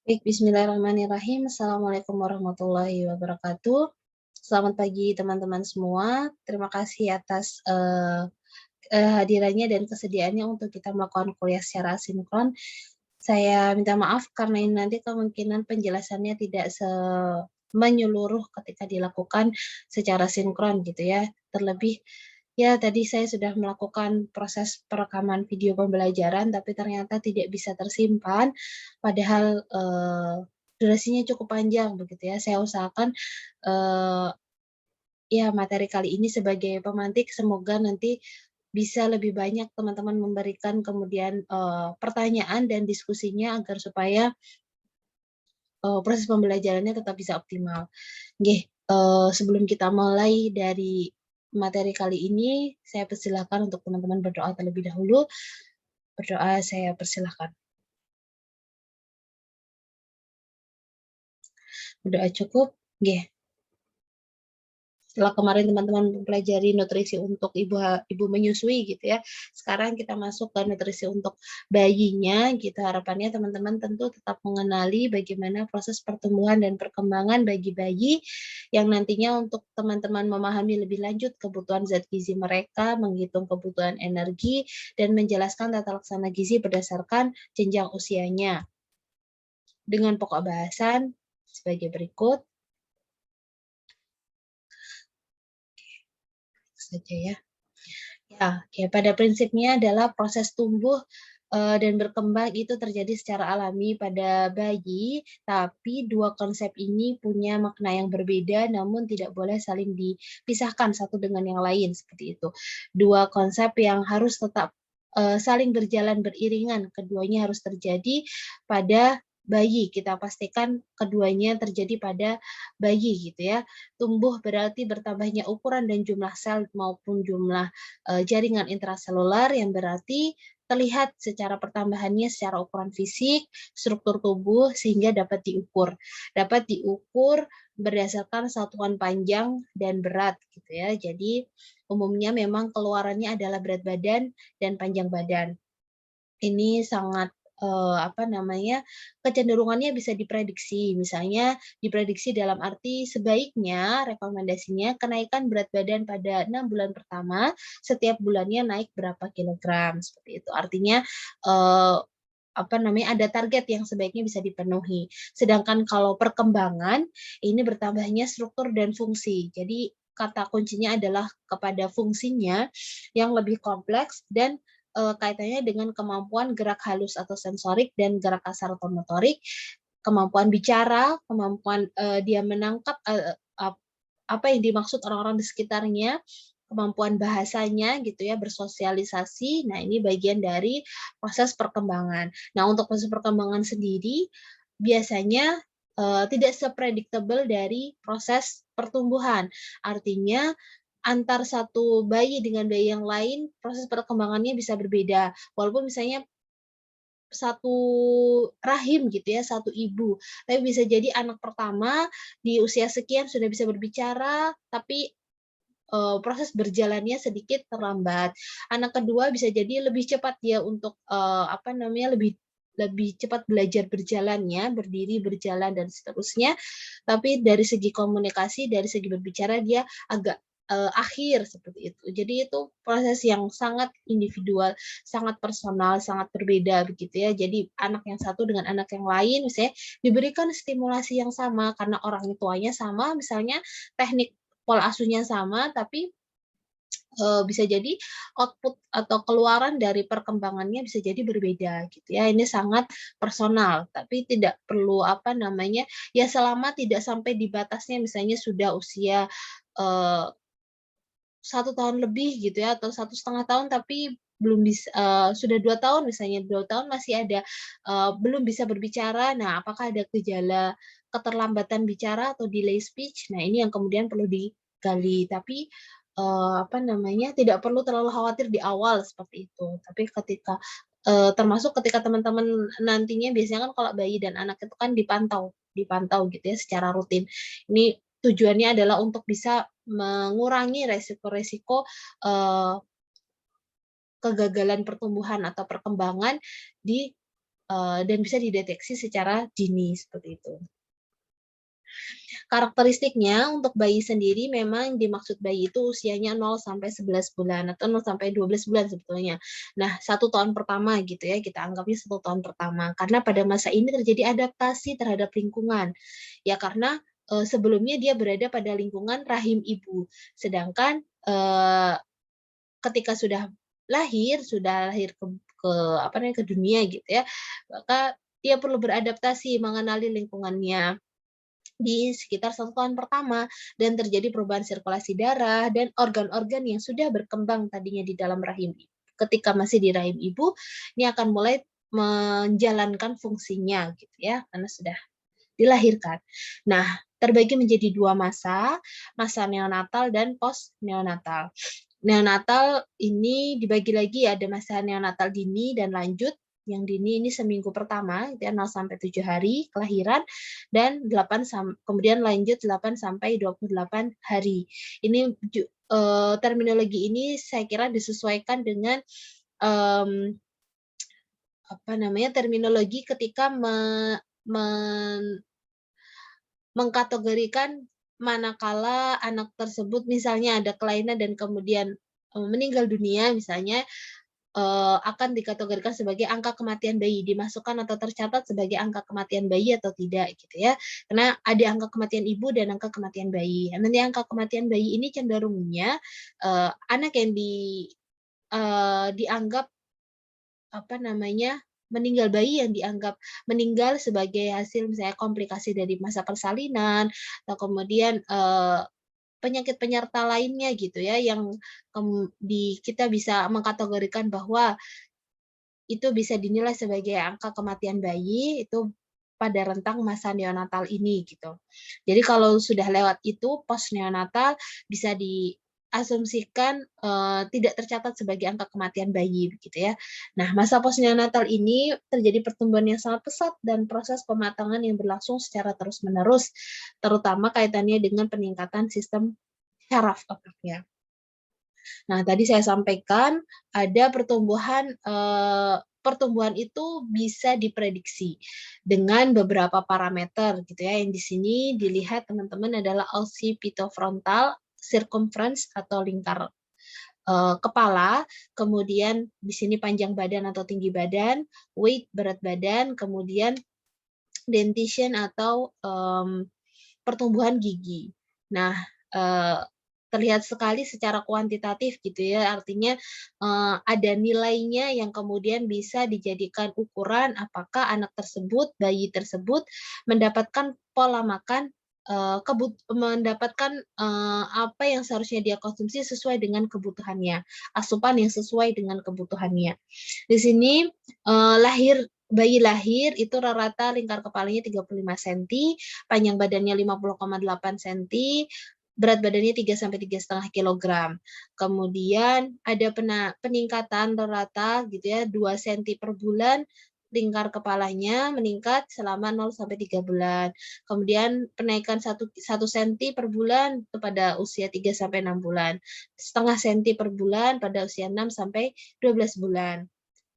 Baik, bismillahirrahmanirrahim. Assalamualaikum warahmatullahi wabarakatuh. Selamat pagi teman-teman semua. Terima kasih atas hadirannya dan kesediaannya untuk kita melakukan kuliah secara sinkron. Saya minta maaf karena ini nanti kemungkinan penjelasannya tidak menyeluruh ketika dilakukan secara sinkron gitu ya. Terlebih ya tadi saya sudah melakukan proses perekaman video pembelajaran tapi ternyata tidak bisa tersimpan padahal durasinya cukup panjang begitu ya. Saya usahakan ya materi kali ini sebagai pemantik semoga nanti bisa lebih banyak teman-teman memberikan kemudian pertanyaan dan diskusinya agar supaya proses pembelajarannya tetap bisa optimal. Nggih, sebelum kita mulai dari materi kali ini, saya persilahkan untuk teman-teman berdoa terlebih dahulu. Berdoa saya persilahkan. Berdoa cukup? Nggih. Setelah kemarin teman-teman mempelajari nutrisi untuk ibu menyusui gitu ya, sekarang kita masuk ke nutrisi untuk bayinya gitu. Harapannya teman-teman tentu tetap mengenali bagaimana proses pertumbuhan dan perkembangan bagi bayi yang nantinya untuk teman-teman memahami lebih lanjut kebutuhan zat gizi mereka, menghitung kebutuhan energi, dan menjelaskan tata laksana gizi berdasarkan jenjang usianya. Dengan pokok bahasan sebagai berikut saja ya. Ya, pada prinsipnya adalah proses tumbuh dan berkembang itu terjadi secara alami pada bayi, tapi dua konsep ini punya makna yang berbeda, namun tidak boleh saling dipisahkan satu dengan yang lain seperti itu. Dua konsep yang harus tetap saling berjalan beriringan, keduanya harus terjadi pada bayi. Kita pastikan keduanya terjadi pada bayi gitu ya. Tumbuh berarti bertambahnya ukuran dan jumlah sel maupun jumlah jaringan intraseluler yang berarti terlihat secara pertambahannya secara ukuran fisik, struktur tubuh sehingga dapat diukur. Dapat diukur berdasarkan satuan panjang dan berat gitu ya. Jadi umumnya memang keluarannya adalah berat badan dan panjang badan. Ini sangat kecenderungannya bisa diprediksi. Misalnya diprediksi dalam arti sebaiknya rekomendasinya kenaikan berat badan pada 6 bulan pertama, setiap bulannya naik berapa kilogram, seperti itu. Artinya, eee, ada target yang sebaiknya bisa dipenuhi. Sedangkan kalau perkembangan, ini bertambahnya struktur dan fungsi. Jadi kata kuncinya adalah kepada fungsinya yang lebih kompleks dan kaitannya dengan kemampuan gerak halus atau sensorik dan gerak kasar atau motorik, kemampuan bicara, kemampuan dia menangkap apa yang dimaksud orang-orang di sekitarnya, kemampuan bahasanya gitu ya, bersosialisasi. Nah, ini bagian dari proses perkembangan. Nah, untuk proses perkembangan sendiri biasanya tidak se-predictable dari proses pertumbuhan. Artinya antar satu bayi dengan bayi yang lain, proses perkembangannya bisa berbeda. Walaupun misalnya satu rahim gitu ya, satu ibu. Tapi bisa jadi anak pertama di usia sekian sudah bisa berbicara, tapi proses berjalannya sedikit terlambat. Anak kedua bisa jadi lebih cepat dia untuk, lebih lebih cepat belajar berjalannya, berdiri, berjalan, dan seterusnya. Tapi dari segi komunikasi, dari segi berbicara dia agak, akhir seperti itu. Jadi itu proses yang sangat individual, sangat personal, sangat berbeda begitu ya. Jadi anak yang satu dengan anak yang lain misalnya diberikan stimulasi yang sama karena orang tuanya sama misalnya, teknik pola asuhnya sama, tapi bisa jadi output atau keluaran dari perkembangannya bisa jadi berbeda gitu ya. Ini sangat personal, tapi tidak perlu ya selama tidak sampai di batasnya misalnya sudah usia, eee, 1 tahun lebih gitu ya atau 1,5 tahun tapi sudah 2 tahun misalnya, 2 tahun masih ada, belum bisa berbicara. Nah, apakah ada gejala keterlambatan bicara atau delay speech? Nah, ini yang kemudian perlu digali. Tapi, tidak perlu terlalu khawatir di awal seperti itu. Tapi termasuk ketika teman-teman nantinya biasanya kan kalau bayi dan anak itu kan dipantau dipantau gitu ya secara rutin. Ini tujuannya adalah untuk bisa mengurangi resiko-resiko, eee, kegagalan pertumbuhan atau perkembangan di dan bisa dideteksi secara dini seperti itu. Karakteristiknya untuk bayi sendiri memang dimaksud bayi itu usianya 0 sampai 11 bulan atau 0 sampai 12 bulan sebetulnya. Nah, 1 tahun pertama gitu ya, kita anggapnya 1 tahun pertama. Karena pada masa ini terjadi adaptasi terhadap lingkungan. Ya karena sebelumnya dia berada pada lingkungan rahim ibu. Sedangkan ketika sudah lahir ke apa namanya, ke dunia gitu ya, maka dia perlu beradaptasi mengenali lingkungannya di sekitar 1 tahun pertama dan terjadi perubahan sirkulasi darah dan organ-organ yang sudah berkembang tadinya di dalam rahim ketika masih di rahim ibu, ini akan mulai menjalankan fungsinya gitu ya, karena sudah dilahirkan. Nah, terbagi menjadi 2 masa, masa neonatal dan post neonatal. Neonatal ini dibagi lagi ada masa neonatal dini dan lanjut. Yang dini ini seminggu pertama, itu 0 sampai 7 hari kelahiran dan kemudian lanjut 8 sampai 28 hari. Ini terminologi ini saya kira disesuaikan dengan apa namanya, terminologi ketika mengkategorikan manakala anak tersebut misalnya ada kelainan dan kemudian meninggal dunia misalnya, akan dikategorikan sebagai angka kematian bayi, dimasukkan atau tercatat sebagai angka kematian bayi atau tidak gitu ya. Karena ada angka kematian ibu dan angka kematian bayi. Nanti angka kematian bayi ini cenderungnya anak yang dianggap apa namanya, meninggal bayi yang dianggap meninggal sebagai hasil misalnya komplikasi dari masa persalinan atau kemudian penyakit penyerta lainnya gitu ya yang kita bisa mengkategorikan bahwa itu bisa dinilai sebagai angka kematian bayi itu pada rentang masa neonatal ini gitu. Jadi kalau sudah lewat itu post neonatal bisa diasumsikan tidak tercatat sebagai angka kematian bayi begitu ya. Nah, masa post neonatal ini terjadi pertumbuhan yang sangat pesat dan proses pematangan yang berlangsung secara terus-menerus, terutama kaitannya dengan peningkatan sistem syaraf otaknya. Nah, tadi saya sampaikan ada pertumbuhan itu bisa diprediksi dengan beberapa parameter gitu ya, yang di sini dilihat teman-teman adalah occipitofrontal circumference atau lingkar kepala, kemudian di sini panjang badan atau tinggi badan, weight berat badan, kemudian dentition atau pertumbuhan gigi. Nah, terlihat sekali secara kuantitatif gitu ya, artinya ada nilainya yang kemudian bisa dijadikan ukuran apakah anak tersebut, bayi tersebut mendapatkan pola makan, mendapatkan apa yang seharusnya dia konsumsi sesuai dengan kebutuhannya, asupan yang sesuai dengan kebutuhannya. Di sini bayi lahir itu rata-rata lingkar kepalanya 35 cm, panjang badannya 50,8 cm, berat badannya 3 sampai 3,5 kilogram. Kemudian ada peningkatan rata gitu ya 2 cm per bulan, lingkar kepalanya meningkat selama 0 sampai 3 bulan. Kemudian penaikan 1 cm per bulan pada usia 3 sampai 6 bulan. Setengah cm per bulan pada usia 6 sampai 12 bulan.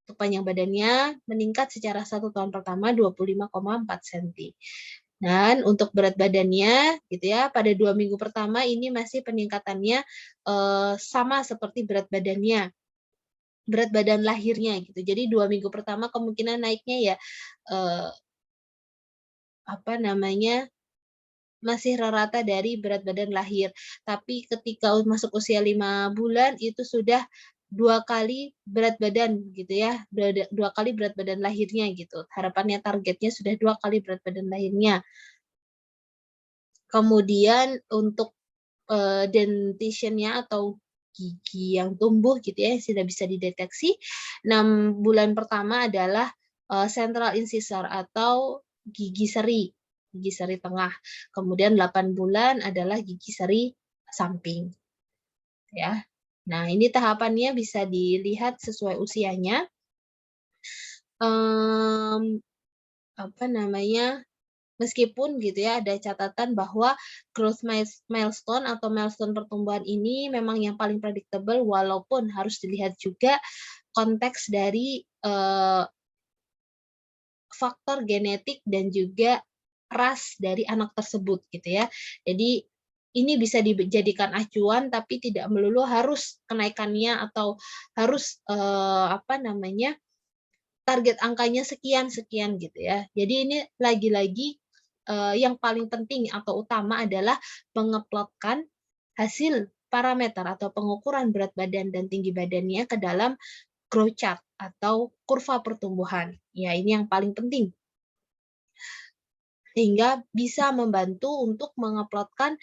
Untuk panjang badannya meningkat secara 1 tahun pertama 25,4 cm. Dan untuk berat badannya gitu ya, pada 2 minggu pertama ini masih peningkatannya sama seperti berat badan lahirnya gitu. Jadi 2 minggu pertama kemungkinan naiknya ya apa namanya, masih rata dari berat badan lahir. Tapi ketika masuk usia 5 bulan itu sudah 2 kali berat badan gitu ya, 2 kali berat badan lahirnya gitu. Harapannya targetnya sudah 2 kali berat badan lahirnya. Kemudian untuk dentition-nya atau gigi yang tumbuh gitu ya, yang sudah bisa dideteksi, 6 bulan pertama adalah central incisor atau gigi seri tengah. Kemudian 8 bulan adalah gigi seri samping, ya. Nah, ini tahapannya bisa dilihat sesuai usianya. Apa namanya, meskipun gitu ya ada catatan bahwa growth milestone atau milestone pertumbuhan ini memang yang paling predictable walaupun harus dilihat juga konteks dari faktor genetik dan juga ras dari anak tersebut gitu ya. Jadi ini bisa dijadikan acuan tapi tidak melulu harus kenaikannya atau harus apa namanya target angkanya sekian-sekian gitu ya. Jadi ini lagi-lagi yang paling penting atau utama adalah mengeplotkan hasil parameter atau pengukuran berat badan dan tinggi badannya ke dalam growth chart atau kurva pertumbuhan. Ya, ini yang paling penting. Sehingga bisa membantu untuk mengeplotkan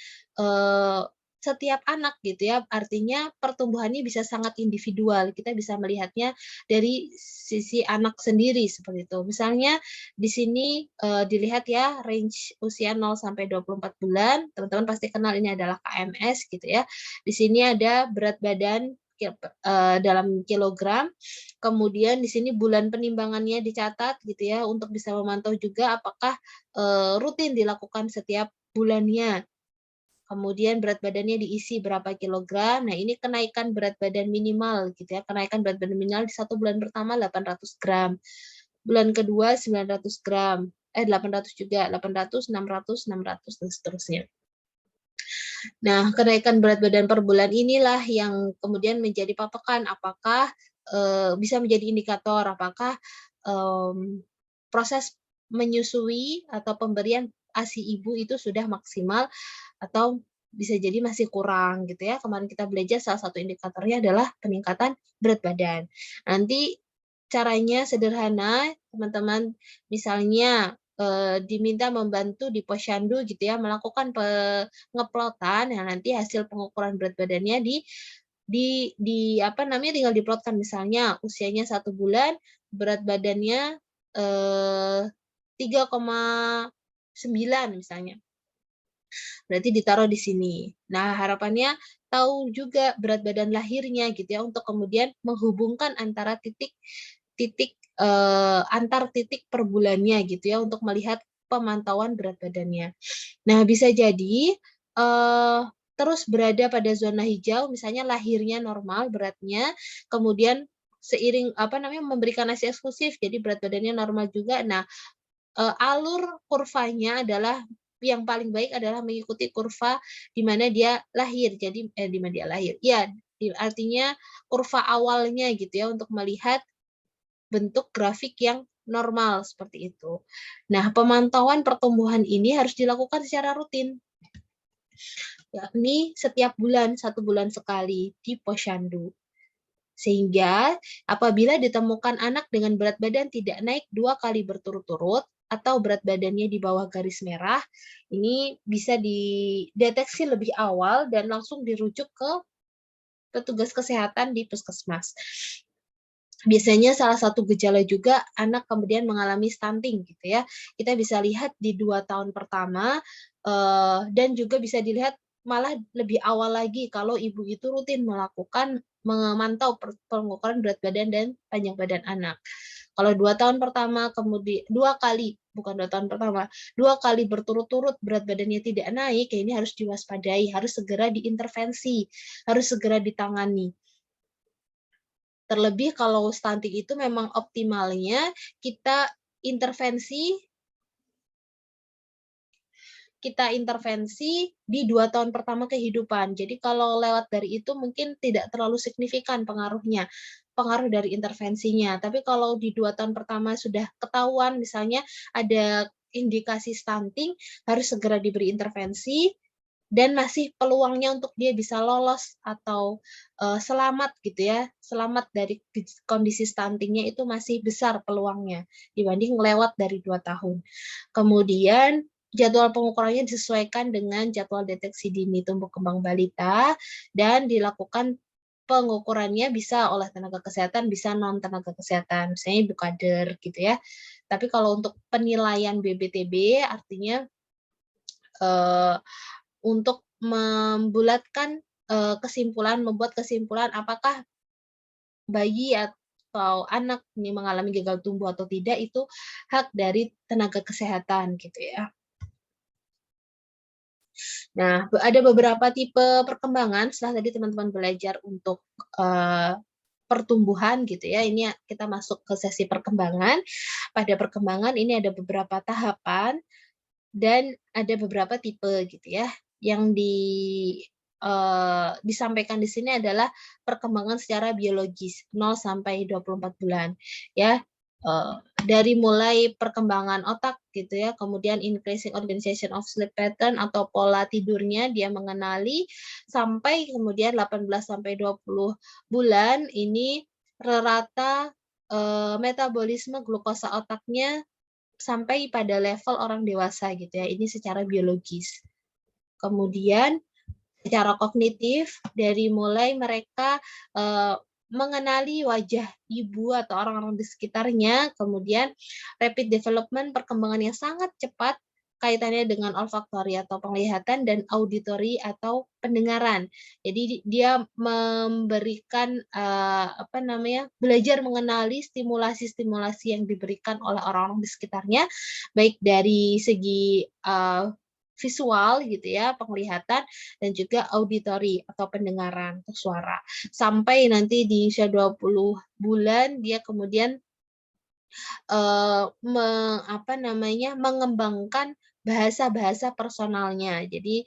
setiap anak gitu ya. Artinya pertumbuhannya bisa sangat individual. Kita bisa melihatnya dari sisi anak sendiri seperti itu. Misalnya di sini dilihat ya range usia 0 sampai 24 bulan. Teman-teman pasti kenal ini adalah KMS gitu ya. Di sini ada berat badan dalam kilogram. Kemudian di sini bulan penimbangannya dicatat gitu ya untuk bisa memantau juga apakah rutin dilakukan setiap bulannya. Kemudian berat badannya diisi berapa kilogram. Nah, ini kenaikan berat badan minimal gitu ya. Kenaikan berat badan minimal di 1 bulan pertama 800 gram. Bulan kedua 900 gram. 800 juga, 800, 600, 600 dan seterusnya. Nah, kenaikan berat badan per bulan inilah yang kemudian menjadi patokan apakah bisa menjadi indikator apakah proses menyusui atau pemberian ASI ibu itu sudah maksimal atau bisa jadi masih kurang gitu ya. Kemarin kita belajar salah satu indikatornya adalah peningkatan berat badan. Nanti caranya sederhana, teman-teman misalnya diminta membantu di posyandu gitu ya, melakukan pengeplotan, ya nanti hasil pengukuran berat badannya di apa namanya tinggal diplotkan misalnya usianya 1 bulan, berat badannya 3,9 misalnya. Berarti ditaruh di sini. Nah, harapannya tahu juga berat badan lahirnya gitu ya untuk kemudian menghubungkan antara antar titik per bulannya gitu ya untuk melihat pemantauan berat badannya. Nah, bisa jadi terus berada pada zona hijau, misalnya lahirnya normal beratnya, kemudian seiring apa namanya memberikan ASI eksklusif, jadi berat badannya normal juga. Nah, alur kurvanya adalah yang paling baik adalah mengikuti kurva di mana dia lahir. Jadi di mana dia lahir? Ya, artinya kurva awalnya gitu ya untuk melihat bentuk grafik yang normal seperti itu. Nah, pemantauan pertumbuhan ini harus dilakukan secara rutin, yakni setiap bulan, 1 bulan sekali di posyandu. Sehingga apabila ditemukan anak dengan berat badan tidak naik 2 kali berturut-turut atau berat badannya di bawah garis merah, ini bisa dideteksi lebih awal dan langsung dirujuk ke petugas kesehatan di puskesmas. Biasanya salah satu gejala juga anak kemudian mengalami stunting gitu ya. Kita bisa lihat di 2 tahun pertama dan juga bisa dilihat malah lebih awal lagi kalau ibu itu rutin melakukan memantau pengukuran berat badan dan panjang badan anak. Kalau 2 tahun pertama kemudian 2 kali, bukan 2 tahun pertama, 2 kali berturut-turut berat badannya tidak naik, ya ini harus diwaspadai, harus segera diintervensi, harus segera ditangani. Terlebih kalau stunting itu memang optimalnya kita intervensi di 2 tahun pertama kehidupan. Jadi kalau lewat dari itu mungkin tidak terlalu signifikan pengaruhnya, pengaruh dari intervensinya. Tapi kalau di 2 tahun pertama sudah ketahuan misalnya ada indikasi stunting, harus segera diberi intervensi dan masih peluangnya untuk dia bisa lolos atau selamat gitu ya, selamat dari kondisi stunting-nya itu masih besar peluangnya dibanding lewat dari 2 tahun. Kemudian jadwal pengukurannya disesuaikan dengan jadwal deteksi dini tumbuh kembang balita dan dilakukan pengukurannya bisa oleh tenaga kesehatan, bisa non tenaga kesehatan, misalnya ibu kader gitu ya. Tapi kalau untuk penilaian BBTB artinya untuk membulatkan membuat kesimpulan apakah bayi atau anak ini mengalami gagal tumbuh atau tidak itu hak dari tenaga kesehatan gitu ya. Nah, ada beberapa tipe perkembangan setelah tadi teman-teman belajar untuk pertumbuhan gitu ya. Ini kita masuk ke sesi perkembangan. Pada perkembangan ini ada beberapa tahapan dan ada beberapa tipe gitu ya. Yang disampaikan di sini adalah perkembangan secara biologis 0 sampai 24 bulan ya. Dari mulai perkembangan otak gitu ya, kemudian increasing organization of sleep pattern atau pola tidurnya dia mengenali, sampai kemudian 18 sampai 20 bulan ini rata metabolisme glukosa otaknya sampai pada level orang dewasa gitu ya. Ini secara biologis. Kemudian secara kognitif dari mulai mereka mengenali wajah ibu atau orang-orang di sekitarnya, kemudian rapid development, perkembangan yang sangat cepat kaitannya dengan olfaktori atau penglihatan dan auditori atau pendengaran. Jadi dia memberikan belajar mengenali stimulasi-stimulasi yang diberikan oleh orang-orang di sekitarnya, baik dari segi visual gitu ya, penglihatan, dan juga auditori atau pendengaran atau suara. Sampai nanti di usia 20 bulan dia kemudian mengembangkan bahasa-bahasa personalnya. Jadi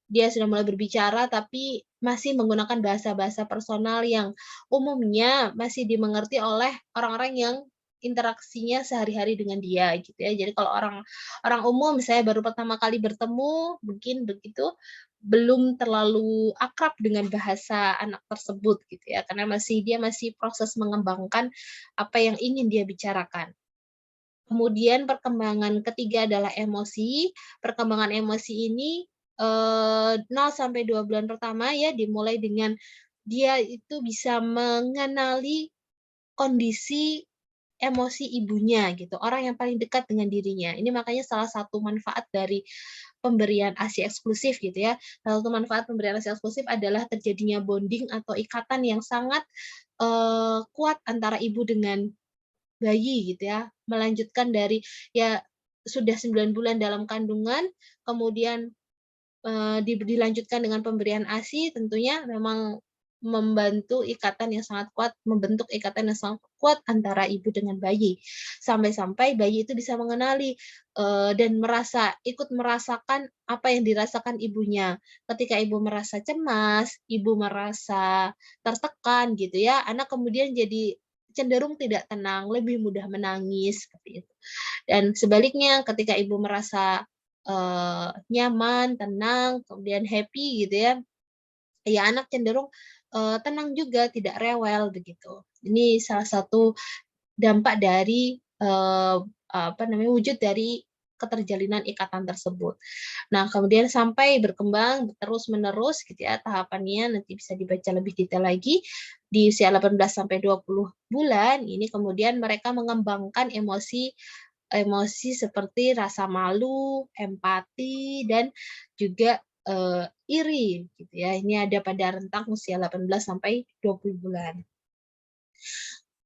dia sudah mulai berbicara tapi masih menggunakan bahasa-bahasa personal yang umumnya masih dimengerti oleh orang-orang yang interaksinya sehari-hari dengan dia gitu ya. Jadi kalau orang umum misalnya baru pertama kali bertemu mungkin begitu belum terlalu akrab dengan bahasa anak tersebut gitu ya, karena dia masih proses mengembangkan apa yang ingin dia bicarakan. Kemudian perkembangan ketiga adalah emosi. Perkembangan emosi ini 0 sampai 2 bulan pertama ya dimulai dengan dia itu bisa mengenali kondisi emosi ibunya gitu, orang yang paling dekat dengan dirinya. Ini makanya salah satu manfaat dari pemberian ASI eksklusif gitu ya. Salah satu manfaat pemberian ASI eksklusif adalah terjadinya bonding atau ikatan yang sangat kuat antara ibu dengan bayi gitu ya. Melanjutkan dari ya sudah 9 bulan dalam kandungan, kemudian dilanjutkan dengan pemberian ASI, tentunya memang membantu ikatan yang sangat kuat, membentuk ikatan yang sangat kuat antara ibu dengan bayi. Sampai-sampai bayi itu bisa mengenali dan ikut merasakan apa yang dirasakan ibunya. Ketika ibu merasa cemas, ibu merasa tertekan gitu ya, anak kemudian jadi cenderung tidak tenang, lebih mudah menangis seperti itu. Dan sebaliknya ketika ibu merasa nyaman, tenang, kemudian happy gitu ya, ya anak cenderung tenang juga, tidak rewel begitu. Ini salah satu dampak dari wujud dari keterjalinan ikatan tersebut. Nah, kemudian sampai berkembang terus-menerus gitu ya tahapannya, nanti bisa dibaca lebih detail lagi di usia 18 sampai 20 bulan. Ini kemudian mereka mengembangkan emosi seperti rasa malu, empati, dan juga iri gitu ya. Ini ada pada rentang usia 18 sampai 20 bulan.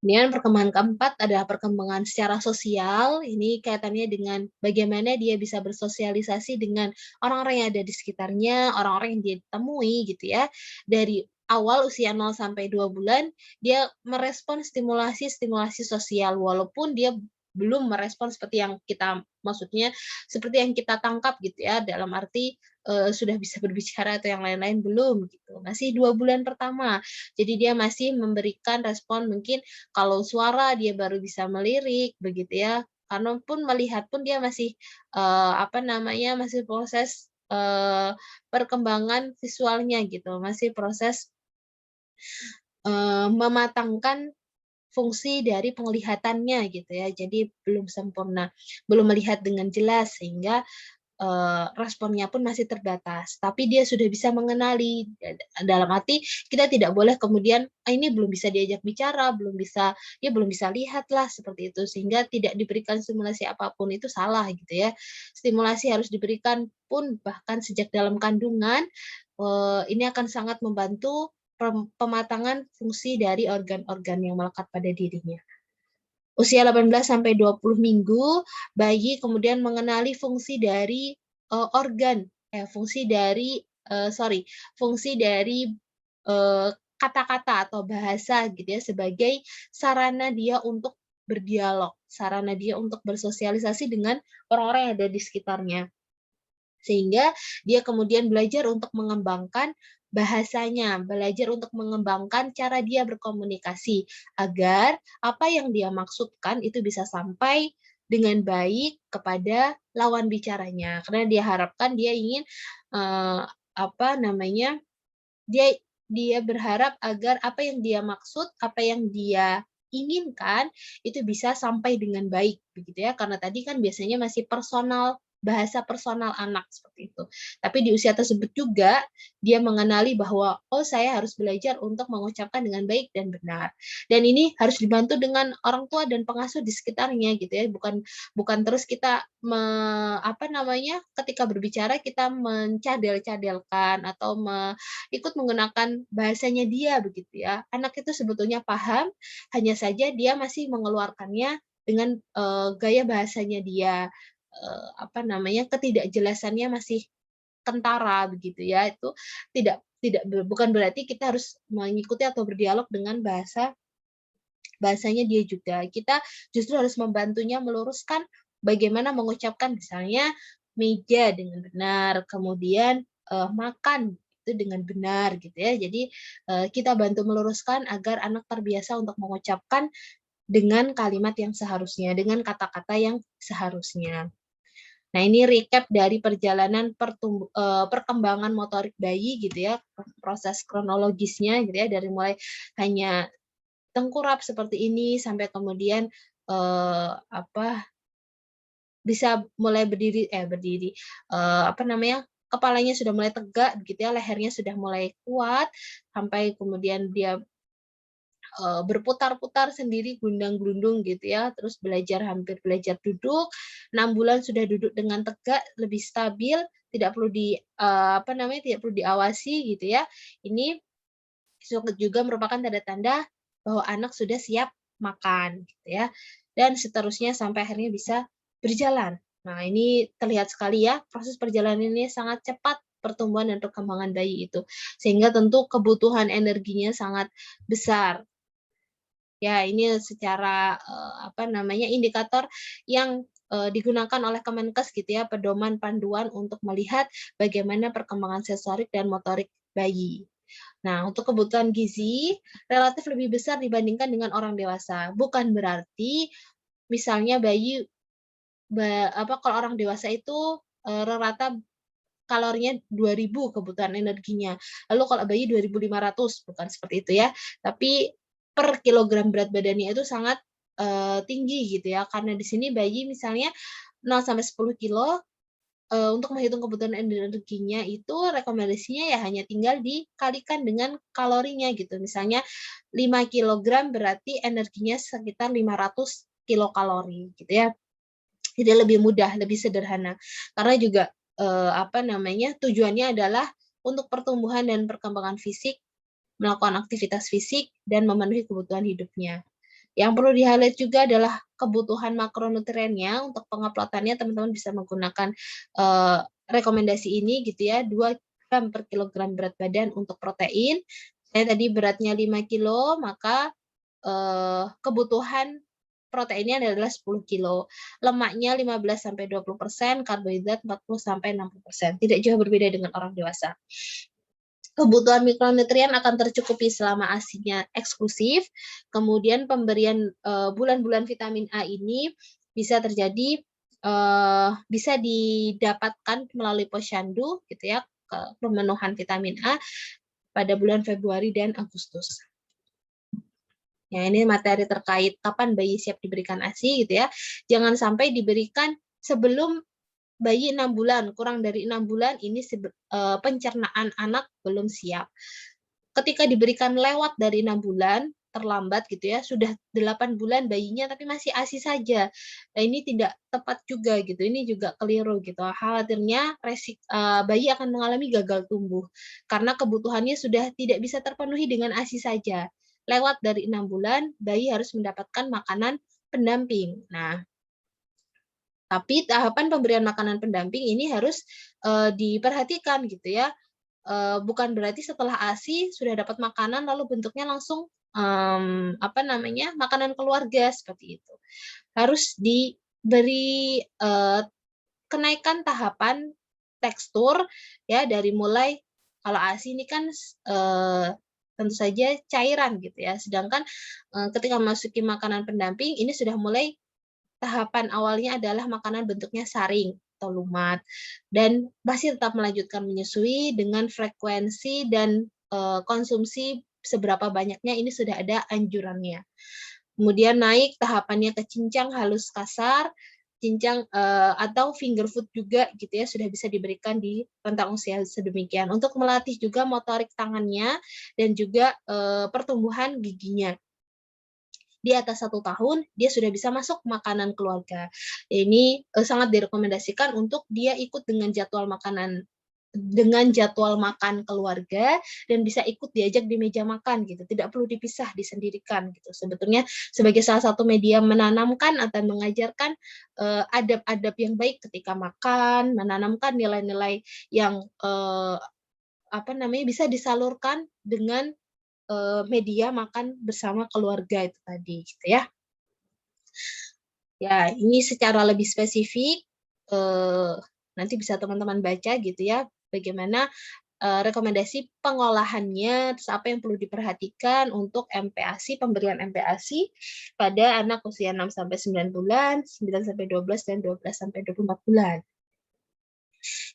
Kemudian perkembangan keempat adalah perkembangan secara sosial. Ini kaitannya dengan bagaimana dia bisa bersosialisasi dengan orang-orang yang ada di sekitarnya, orang-orang yang dia temui gitu ya. Dari awal usia 0 sampai 2 bulan, dia merespon stimulasi-stimulasi sosial walaupun dia belum merespon seperti yang kita maksudnya seperti yang kita tangkap gitu ya, dalam arti sudah bisa berbicara atau yang lain-lain belum gitu. Masih 2 bulan pertama. Jadi dia masih memberikan respon mungkin kalau suara dia baru bisa melirik begitu ya. Karena pun melihat pun dia masih masih proses perkembangan visualnya gitu, masih proses mematangkan fungsi dari penglihatannya gitu ya. Jadi belum sempurna, belum melihat dengan jelas sehingga responnya pun masih terbatas. Tapi dia sudah bisa mengenali, dalam arti kita tidak boleh kemudian, ini belum bisa diajak bicara, belum bisa lihat lah, seperti itu. Sehingga tidak diberikan stimulasi apapun, itu salah gitu ya. Stimulasi harus diberikan pun bahkan sejak dalam kandungan, ini akan sangat membantu pematangan fungsi dari organ-organ yang melekat pada dirinya. Usia 18 sampai 20 minggu, bayi kemudian mengenali fungsi dari fungsi dari kata-kata atau bahasa gitu ya sebagai sarana dia untuk berdialog, sarana dia untuk bersosialisasi dengan orang-orang yang ada di sekitarnya. Sehingga dia kemudian belajar untuk mengembangkan bahasanya, belajar untuk mengembangkan cara dia berkomunikasi, agar apa yang dia maksudkan itu bisa sampai dengan baik kepada lawan bicaranya. Karena dia harapkan dia ingin, apa namanya, dia dia berharap agar apa yang dia maksud, apa yang dia inginkan, itu bisa sampai dengan baik, begitu ya. Karena tadi kan biasanya masih personal, bahasa personal anak, seperti itu. Tapi di usia tersebut juga, dia mengenali bahwa, "Oh, saya harus belajar untuk mengucapkan dengan baik dan benar." Dan ini harus dibantu dengan orang tua dan pengasuh di sekitarnya, gitu ya. Bukan bukan terus kita apa namanya, ketika berbicara kita mencadel-cadelkan atau ikut menggunakan bahasanya dia begitu ya. Anak itu sebetulnya paham, hanya saja dia masih mengeluarkannya dengan, gaya bahasanya dia, apa namanya, ketidakjelasannya masih kentara begitu ya. Itu tidak tidak bukan berarti kita harus mengikuti atau berdialog dengan bahasanya dia juga. Kita justru harus membantunya meluruskan bagaimana mengucapkan misalnya meja dengan benar, kemudian, makan itu dengan benar gitu ya. Jadi, kita bantu meluruskan agar anak terbiasa untuk mengucapkan dengan kalimat yang seharusnya, dengan kata-kata yang seharusnya. Nah, ini recap dari perjalanan perkembangan motorik bayi gitu ya, proses kronologisnya gitu ya, dari mulai hanya tengkurap seperti ini sampai kemudian, apa, bisa mulai berdiri, apa namanya, kepalanya sudah mulai tegak gitu ya, lehernya sudah mulai kuat, sampai kemudian dia, berputar-putar sendiri gundang-glundung gitu ya, terus hampir belajar duduk, 6 bulan sudah duduk dengan tegak, lebih stabil, tidak perlu apa namanya, tidak perlu diawasi gitu ya. Ini juga merupakan tanda-tanda bahwa anak sudah siap makan gitu ya, dan seterusnya sampai akhirnya bisa berjalan. Nah, ini terlihat sekali ya, proses perjalanan ini sangat cepat pertumbuhan dan perkembangan bayi itu, sehingga tentu kebutuhan energinya sangat besar. Ya, ini secara, apa namanya, indikator yang, digunakan oleh Kemenkes gitu ya, pedoman panduan untuk melihat bagaimana perkembangan sensorik dan motorik bayi. Nah, untuk kebutuhan gizi relatif lebih besar dibandingkan dengan orang dewasa. Bukan berarti misalnya bayi apa, kalau orang dewasa itu, rata kalorinya 2.000 kebutuhan energinya. Lalu kalau bayi 2.500, bukan seperti itu ya. Tapi per kilogram berat badannya itu sangat, tinggi gitu ya. Karena di sini bayi misalnya 0 sampai 10 kilo, untuk menghitung kebutuhan energinya itu rekomendasinya ya hanya tinggal dikalikan dengan kalorinya gitu. Misalnya 5 kilogram berarti energinya sekitar 500 kilokalori gitu ya. Jadi lebih mudah, lebih sederhana. Karena juga, apa namanya, tujuannya adalah untuk pertumbuhan dan perkembangan fisik, melakukan aktivitas fisik, dan memenuhi kebutuhan hidupnya. Yang perlu di-highlight juga adalah kebutuhan makronutriennya, untuk penguploadannya teman-teman bisa menggunakan, rekomendasi ini gitu ya, 2 gram per kilogram berat badan untuk protein. Saya tadi beratnya 5 kilo, maka, kebutuhan proteinnya adalah 10 kilo, lemaknya 15-20%, karbohidrat 40-60%, tidak jauh berbeda dengan orang dewasa. Kebutuhan mikronutrien akan tercukupi selama ASI-nya eksklusif, kemudian pemberian, bulan-bulan vitamin A ini bisa terjadi, bisa didapatkan melalui posyandu gitu ya, pemenuhan vitamin A pada bulan Februari dan Agustus. Ya, ini materi terkait kapan bayi siap diberikan ASI gitu ya. Jangan sampai diberikan sebelum bayi 6 bulan, kurang dari 6 bulan ini pencernaan anak belum siap. Ketika diberikan lewat dari 6 bulan, terlambat gitu ya, sudah 8 bulan bayinya tapi masih ASI saja. Nah, ini tidak tepat juga gitu, ini juga keliru gitu. Khawatirnya bayi akan mengalami gagal tumbuh, karena kebutuhannya sudah tidak bisa terpenuhi dengan ASI saja. Lewat dari 6 bulan, bayi harus mendapatkan makanan pendamping. Nah, tapi tahapan pemberian makanan pendamping ini harus, diperhatikan gitu ya. bukan berarti setelah ASI sudah dapat makanan lalu bentuknya langsung makanan keluarga seperti itu. Harus diberi kenaikan tahapan tekstur ya dari mulai kalau ASI ini kan tentu saja cairan gitu ya. Sedangkan ketika memasuki makanan pendamping ini sudah mulai tahapan awalnya adalah makanan bentuknya saring atau lumat dan masih tetap melanjutkan menyusui dengan frekuensi dan konsumsi seberapa banyaknya ini sudah ada anjurannya. Kemudian naik tahapannya ke cincang halus kasar, cincang atau finger food juga gitu ya sudah bisa diberikan di rentang usia sedemikian untuk melatih juga motorik tangannya dan juga pertumbuhan giginya di atas 1 tahun, dia sudah bisa masuk makanan keluarga. Ini sangat direkomendasikan untuk dia ikut dengan jadwal makan keluarga dan bisa ikut diajak di meja makan gitu. Tidak perlu dipisah, disendirikan gitu. Sebetulnya sebagai salah satu media menanamkan atau mengajarkan adab-adab yang baik ketika makan, menanamkan nilai-nilai yang bisa disalurkan dengan media makan bersama keluarga itu tadi gitu ya. Ya, ini secara lebih spesifik nanti bisa teman-teman baca gitu ya bagaimana rekomendasi pengolahannya, terus apa yang perlu diperhatikan untuk MPASI, pemberian MPASI pada anak usia 6 sampai 9 bulan, 9 sampai 12 dan 12 sampai 24 bulan.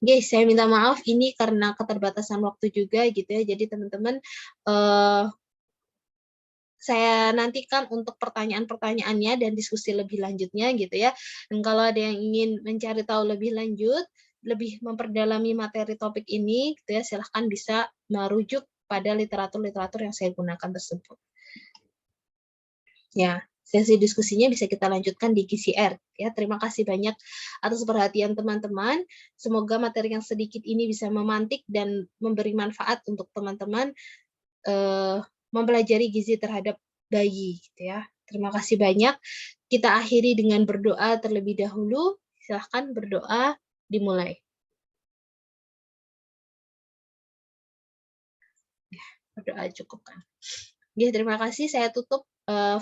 Guys, saya minta maaf ini karena keterbatasan waktu juga gitu ya. Jadi teman-teman saya nantikan untuk pertanyaan-pertanyaannya dan diskusi lebih lanjutnya gitu ya. Dan kalau ada yang ingin mencari tahu lebih lanjut, lebih memperdalami materi topik ini gitu ya, silahkan bisa merujuk pada literatur-literatur yang saya gunakan tersebut. Ya, sesi diskusinya bisa kita lanjutkan di GCR. Ya, terima kasih banyak atas perhatian teman-teman. Semoga materi yang sedikit ini bisa memantik dan memberi manfaat untuk teman-teman mempelajari gizi terhadap bayi gitu ya. Terima kasih banyak. Kita akhiri dengan berdoa terlebih dahulu. Silahkan berdoa dimulai. Berdoa cukup kan. Ya, terima kasih. Saya tutup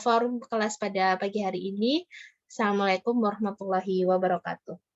forum kelas pada pagi hari ini. Assalamualaikum warahmatullahi wabarakatuh.